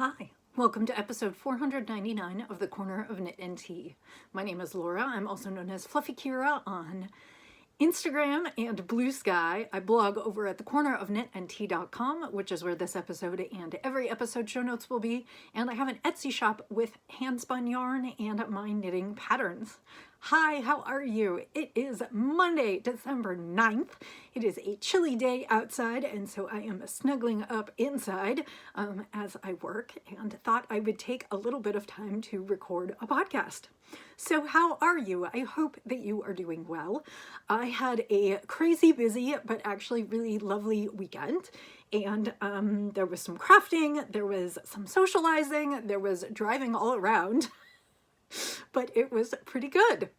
Hi, welcome to episode 499 of the Corner of Knit and Tea. My name is Laura. I'm also known as Fluffy Kira on Instagram and Blue Sky. I blog over at thecornerofknitandtea.com, which is where this episode and every episode show notes will be. And I have an Etsy shop with handspun yarn and my knitting patterns. Hi, how are you? It is Monday, December 9th. It is a chilly day outside, and so I am snuggling up inside as I work and thought I would take a little bit of time to record a podcast. So how are you? I hope that you are doing well. I had a crazy busy but actually really lovely weekend. And there was some crafting, there was some socializing, there was driving all around. But it was pretty good.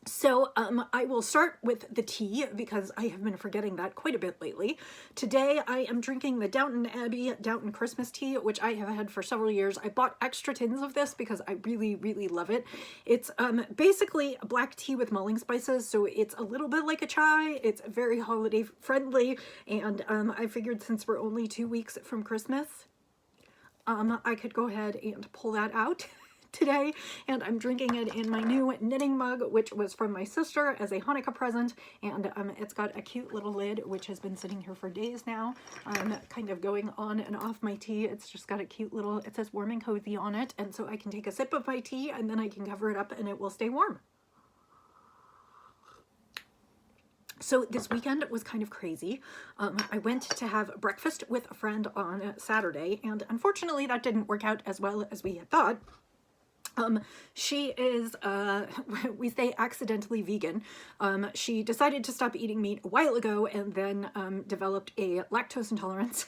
So I will start with the tea because I have been forgetting that quite a bit lately. Today I am drinking the Downton Abbey Downton Christmas tea, which I have had for several years. I bought extra tins of this because I really love it. It's basically a black tea with mulling spices, so it's a little bit like a chai. It's very holiday friendly, and I figured since we're only 2 weeks from Christmas, I could go ahead and pull that out today, and I'm drinking it in my new knitting mug, which was from my sister as a Hanukkah present, and it's got a cute little lid which has been sitting here for days now. I'm kind of going on and off my tea. It's just got a cute little, it says warm and cozy on it, and so I can take a sip of my tea and then I can cover it up and it will stay warm. So this weekend was kind of crazy. I went to have breakfast with a friend on Saturday, and unfortunately that didn't work out as well as we had thought. She is, we say accidentally vegan. She decided to stop eating meat a while ago and then developed a lactose intolerance.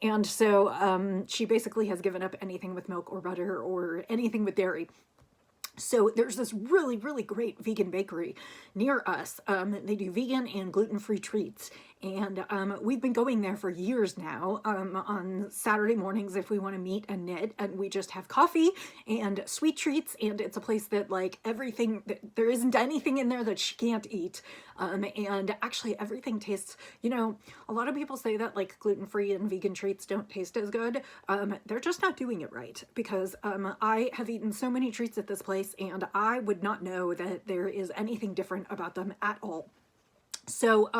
And so she basically has given up anything with milk or butter or anything with dairy. So there's this really great vegan bakery near us. They do vegan and gluten-free treats. And we've been going there for years now on Saturday mornings if we want to meet and knit, and we just have coffee and sweet treats, and it's a place that like everything, there isn't anything in there that she can't eat. And actually everything tastes, you know, a lot of people say that like gluten-free and vegan treats don't taste as good. They're just not doing it right, because I have eaten so many treats at this place and I would not know that there is anything different about them at all. So,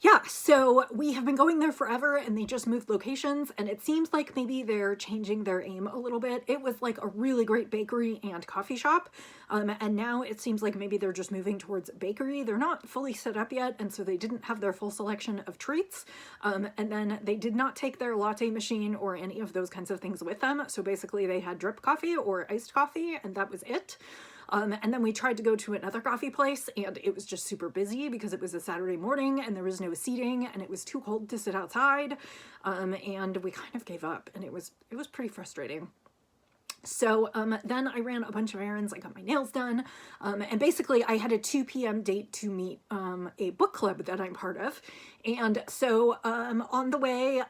yeah, so we have been going there forever and they just moved locations, and it seems like maybe they're changing their aim a little bit. It was like a really great bakery and coffee shop, and now it seems like maybe they're just moving towards bakery. They're not fully set up yet, and so they didn't have their full selection of treats, and then they did not take their latte machine or any of those kinds of things with them. So basically they had drip coffee or iced coffee, and that was it. And then we tried to go to another coffee place and it was just super busy because it was a Saturday morning and there was no seating and it was too cold to sit outside. And we kind of gave up, and it was pretty frustrating. So then I ran a bunch of errands. I got my nails done, and basically I had a 2 p.m. date to meet a book club that I'm part of. And so on the way,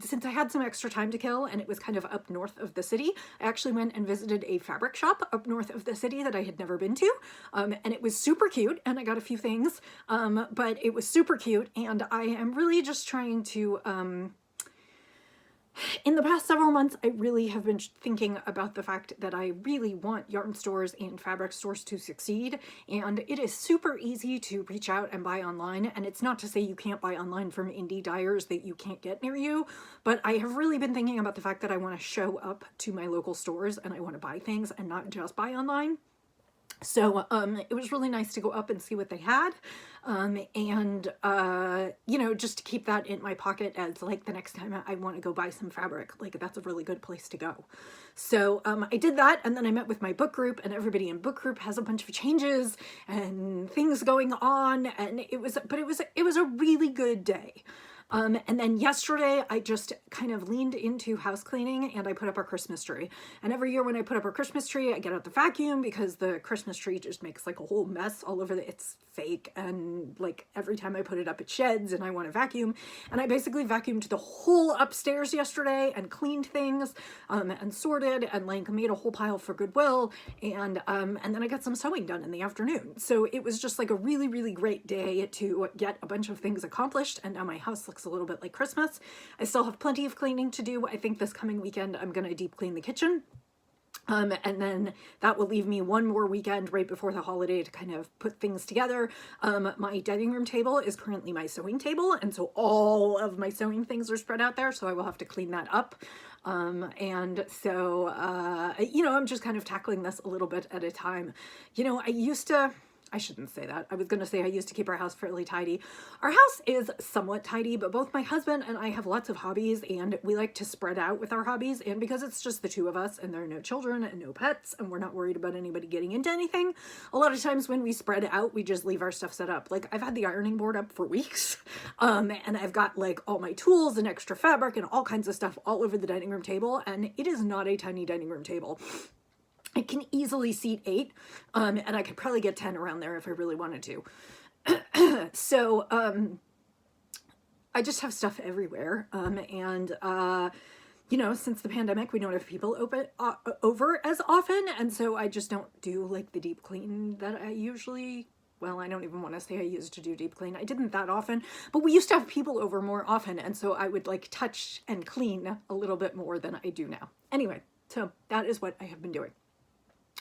since I had some extra time to kill and it was kind of up north of the city, I actually went and visited a fabric shop up north of the city that I had never been to, and it was super cute, and I got a few things, but it was super cute, and I am really just trying to in the past several months, I really have been thinking about the fact that I really want yarn stores and fabric stores to succeed, and it is super easy to reach out and buy online, and it's not to say you can't buy online from indie dyers that you can't get near you, but I have really been thinking about the fact that I want to show up to my local stores and I want to buy things and not just buy online. So it was really nice to go up and see what they had, and you know, just to keep that in my pocket as like the next time I want to go buy some fabric, like that's a really good place to go. So I did that, and then I met with my book group, and everybody in book group has a bunch of changes and things going on, and it was a really good day. And then yesterday I just kind of leaned into house cleaning and I put up our Christmas tree. And every year when I put up our Christmas tree, I get out the vacuum because the Christmas tree just makes like a whole mess all over it's fake, and like every time I put it up it sheds and I want to vacuum. And I basically vacuumed the whole upstairs yesterday and cleaned things and sorted and like made a whole pile for Goodwill, and then I got some sewing done in the afternoon. So it was just like a really great day to get a bunch of things accomplished, and now my house looks looks a little bit like Christmas. I still have plenty of cleaning to do. I think this coming weekend I'm going to deep clean the kitchen. And then that will leave me one more weekend right before the holiday to kind of put things together. My dining room table is currently my sewing table, and so all of my sewing things are spread out there, so I will have to clean that up. And so, you know, I'm just kind of tackling this a little bit at a time. You know, I shouldn't say that. I was going to say I used to keep our house fairly tidy. Our house is somewhat tidy, but both my husband and I have lots of hobbies, and we like to spread out with our hobbies. And because it's just the two of us and there are no children and no pets, and we're not worried about anybody getting into anything, a lot of times when we spread out, we just leave our stuff set up. Like, I've had the ironing board up for weeks, and I've got like all my tools and extra fabric and all kinds of stuff all over the dining room table, and it is not a tiny dining room table. It can easily seat 8, and I could probably get 10 around there if I really wanted to. So, I just have stuff everywhere, and you know, since the pandemic, we don't have people over as often, and so I just don't do, like, the deep clean that I usually... Well, I don't even want to say I used to do deep clean. I didn't that often, but we used to have people over more often, and so I would, like, touch and clean a little bit more than I do now. Anyway, so that is what I have been doing.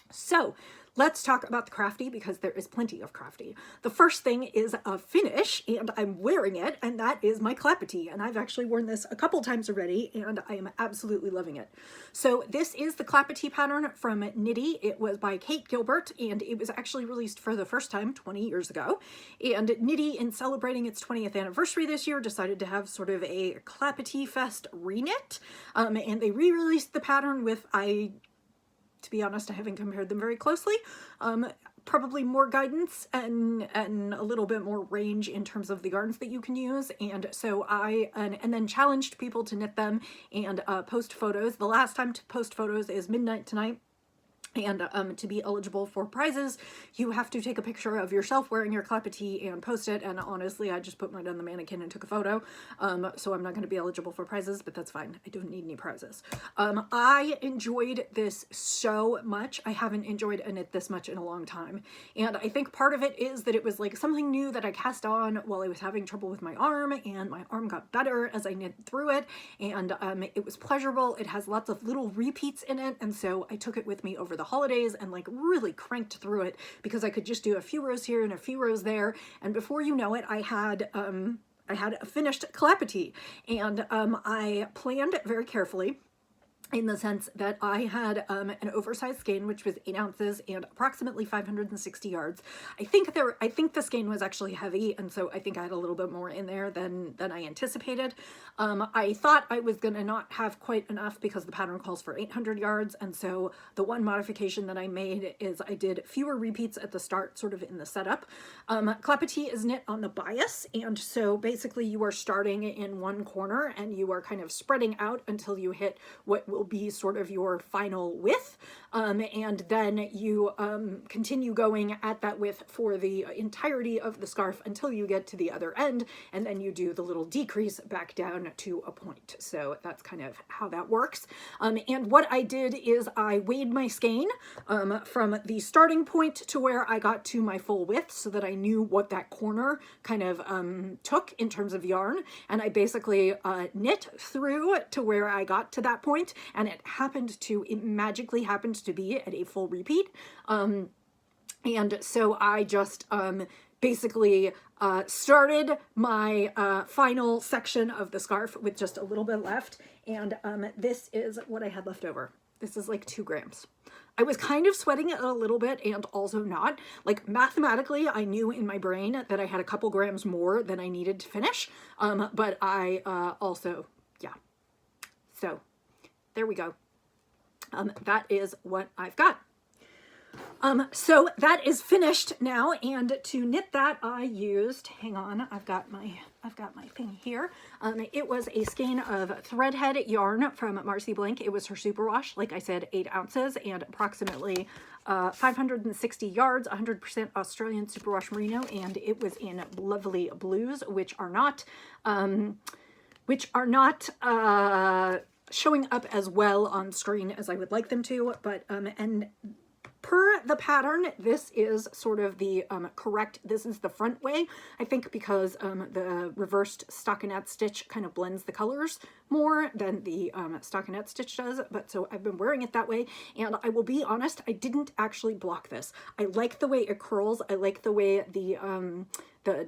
So let's talk about the crafty, because there is plenty of crafty. The first thing is a finish, and I'm wearing it, and that is my clapetee. And I've actually worn this a couple times already, and I am absolutely loving it. So this is the clapetee pattern from Knitty. It was by Kate Gilbert, and it was actually released for the first time 20 years ago. And Knitty, in celebrating its 20th anniversary this year, decided to have sort of a clapetee fest reknit, and they re-released the pattern with, to be honest, I haven't compared them very closely. Probably more guidance and a little bit more range in terms of the yarns that you can use. And so and then challenged people to knit them and post photos. The last time to post photos is midnight tonight. And to be eligible for prizes, you have to take a picture of yourself wearing your clapetee and post it. And honestly, I just put mine on the mannequin and took a photo. So I'm not going to be eligible for prizes, but that's fine. I don't need any prizes. I enjoyed this so much. I haven't enjoyed a knit this much in a long time. And I think part of it is that it was like something new that I cast on while I was having trouble with my arm, and my arm got better as I knit through it. And it was pleasurable. It has lots of little repeats in it. And so I took it with me over the holidays and like really cranked through it, because I could just do a few rows here and a few rows there, and before you know it, I had a finished clapetee. And I planned it very carefully, in the sense that I had an oversized skein, which was 8 ounces and approximately 560 yards. I think the skein was actually heavy, and so I think I had a little bit more in there than I anticipated. I thought I was gonna not have quite enough because the pattern calls for 800 yards, and so the one modification that I made is I did fewer repeats at the start, sort of in the setup. Clapetee is knit on the bias, and so basically you are starting in one corner and you are kind of spreading out until you hit what will be sort of your final width, and then you continue going at that width for the entirety of the scarf until you get to the other end, and then you do the little decrease back down to a point. So that's kind of how that works. And what I did is I weighed my skein from the starting point to where I got to my full width, so that I knew what that corner kind of took in terms of yarn, and I basically knit through to where I got to that point, and it magically happened to be at a full repeat. And so I just basically started my final section of the scarf with just a little bit left, and this is what I had left over. This is like 2 grams. I was kind of sweating it a little bit and also not. Like, mathematically, I knew in my brain that I had a couple grams more than I needed to finish, but I also, yeah. So there we go. That is what I've got. So that is finished now, and to knit that I used, hang on, I've got my thing here. It was a skein of threadhead yarn from Marcy Blank. It was her superwash, like I said, 8 ounces and approximately 560 yards, 100% Australian superwash merino, and it was in lovely blues, which are not showing up as well on screen as I would like them to, but and Per the pattern, this is sort of the correct, this is the front way, I think, because the reversed stockinette stitch kind of blends the colors more than the stockinette stitch does, but so I've been wearing it that way, and I will be honest, I didn't actually block this. I like the way it curls, I like the way the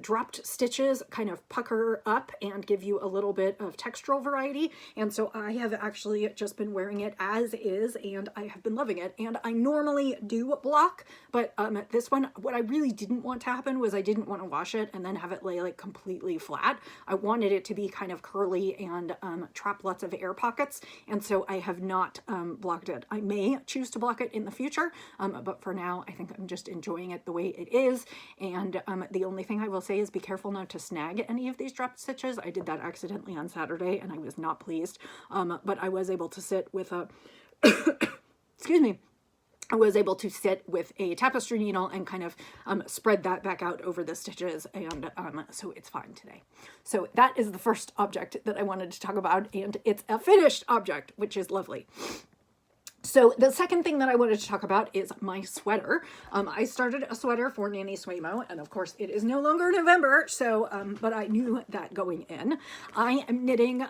dropped stitches kind of pucker up and give you a little bit of textural variety, and so I have actually just been wearing it as is, and I have been loving it. And I normally do block, but this one, what I really didn't want to happen was I didn't want to wash it and then have it lay like completely flat. I wanted it to be kind of curly and trap lots of air pockets, and so I have not blocked it. I may choose to block it in the future, but for now I think I'm just enjoying it the way it is. And the only thing I will say is be careful not to snag any of these dropped stitches. I did that accidentally on Saturday and I was not pleased, but I was able to sit with a excuse me, I was able to sit with a tapestry needle and kind of spread that back out over the stitches, and so it's fine today. So that is the first object that I wanted to talk about, and it's a finished object, which is lovely. So the second thing that I wanted to talk about is my sweater. I started a sweater for Nanny Swaymo, and of course it is no longer November, so but I knew that going in. I am knitting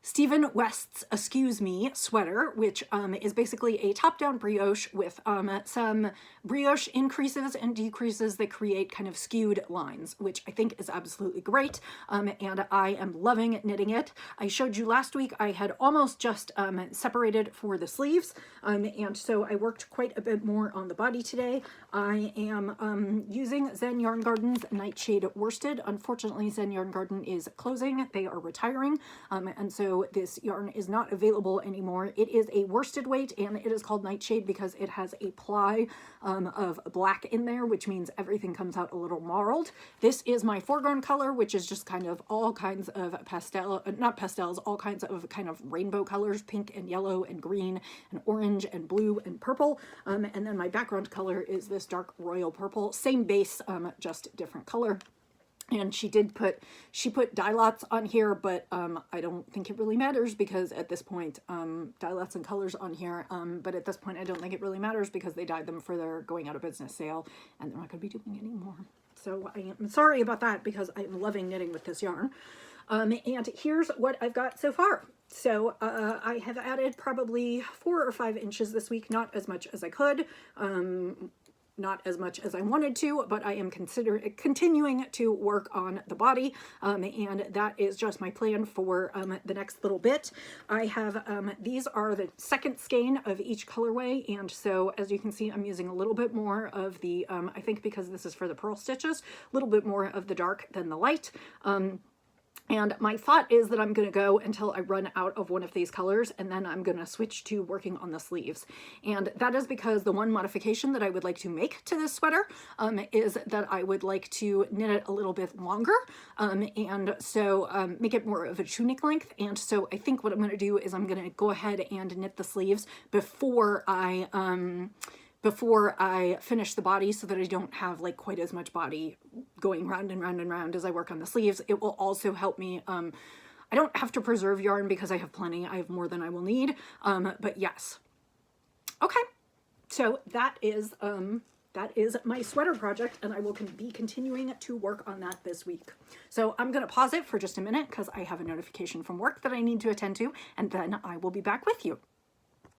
Stephen West's Excuse Me sweater, which is basically a top-down brioche with some brioche increases and decreases that create kind of skewed lines, which I think is absolutely great, and I am loving knitting it. I showed you last week I had almost just separated for the sleeves, and so I worked quite a bit more on the body today. I am using Zen Yarn Garden's Nightshade Worsted. Unfortunately, Zen Yarn Garden is closing. They are retiring, and so this yarn is not available anymore. It is a worsted weight, and it is called Nightshade because it has a ply of black in there, which means everything comes out a little marled. This is my foreground color, which is just kind of all kinds of pastel, not pastels, all kinds of kind of rainbow colors, pink and yellow and green and orange and blue and purple. And then my background color is this dark royal purple, same base, just different color. And she put dye lots on here, but I don't think it really matters because at this point, dye lots and colors on here, but at this point I don't think it really matters because they dyed them for their going out of business sale and they're not going to be doing any more. So I am sorry about that because I'm loving knitting with this yarn. And here's what I've got so far. So I have added probably 4 or 5 inches this week, not as much as I could. Not as much as I wanted to, but I am continuing to work on the body, and that is just my plan for the next little bit. I have, these are the second skein of each colorway, and so as you can see, I'm using a little bit more of the, I think because this is for the purl stitches, a little bit more of the dark than the light. And my thought is that I'm going to go until I run out of one of these colors, and then I'm going to switch to working on the sleeves. And that is because the one modification that I would like to make to this sweater is that I would like to knit it a little bit longer, and so make it more of a tunic length. And so I think what I'm going to do is I'm going to go ahead and knit the sleeves before I finish the body so that I don't have like quite as much body going round and round and round as I work on the sleeves. It will also help me, I don't have to preserve yarn because I have plenty. I have more than I will need, but yes. Okay, so that is my sweater project, and I will be continuing to work on that this week. So I'm going to pause it for just a minute because I have a notification from work that I need to attend to, and then I will be back with you.